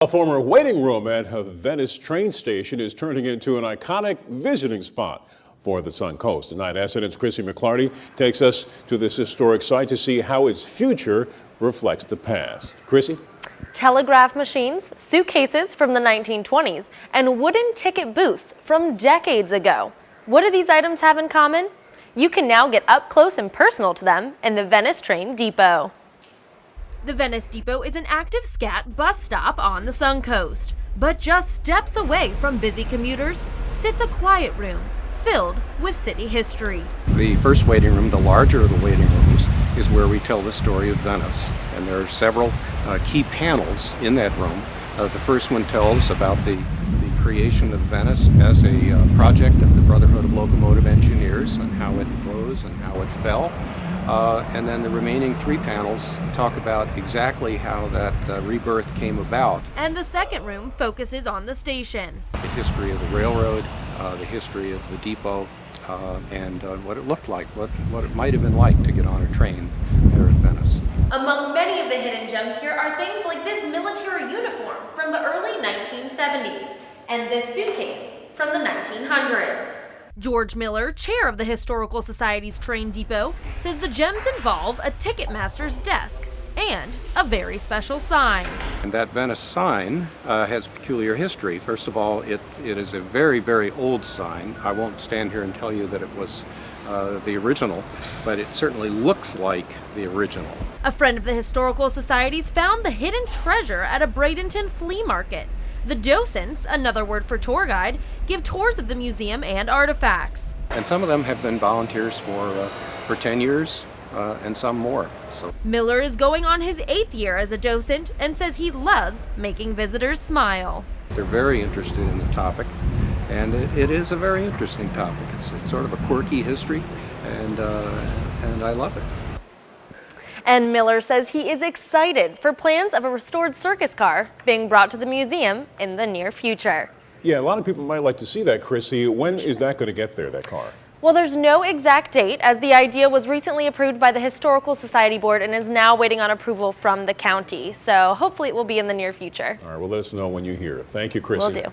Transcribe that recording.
A former waiting room at a Venice train station is turning into an iconic visiting spot for the Sun Coast. Tonight, SNN's Chrissy McClarty takes us to this historic site to see how its future reflects the past. Chrissy? Telegraph machines, suitcases from the 1920s, and wooden ticket booths from decades ago. What do these items have in common? You can now get up close and personal to them in the Venice train depot. The Venice Depot is an active scat bus stop on the Sun Coast. But just steps away from busy commuters sits a quiet room filled with city history. The first waiting room, the larger of the waiting rooms, is where we tell the story of Venice. And there are several key panels in that room. The first one tells about the creation of Venice as a project of the Brotherhood of Locomotive Engineers and how it rose and how it fell. And then the remaining three panels talk about exactly how that rebirth came about. And the second room focuses on the station. The history of the railroad, the history of the depot, and what it looked like, what it might have been like to get on a train there at Venice. Among many of the hidden gems here are things like this military uniform from the early 1970s and this suitcase from the 1900s. George Miller, chair of the Historical Society's train depot, says the gems involve a ticketmaster's desk and a very special sign. And that Venice sign has peculiar history. First of all, it is a very, very old sign. I won't stand here and tell you that it was the original, but it certainly looks like the original. A friend of the Historical Society's found the hidden treasure at a Bradenton flea market. The docents, another word for tour guide, give tours of the museum and artifacts. And some of them have been volunteers for 10 years and some more. So Miller is going on his 8th year as a docent and says he loves making visitors smile. They're very interested in the topic, and it is a very interesting topic. It's sort of a quirky history, and I love it. And Miller says he is excited for plans of a restored circus car being brought to the museum in the near future. Yeah, a lot of people might like to see that, Chrissy. When is that going to get there, that car? Well, there's no exact date, as the idea was recently approved by the Historical Society Board and is now waiting on approval from the county. So hopefully it will be in the near future. All right, well, let us know when you hear. Thank you, Chrissy. Will do.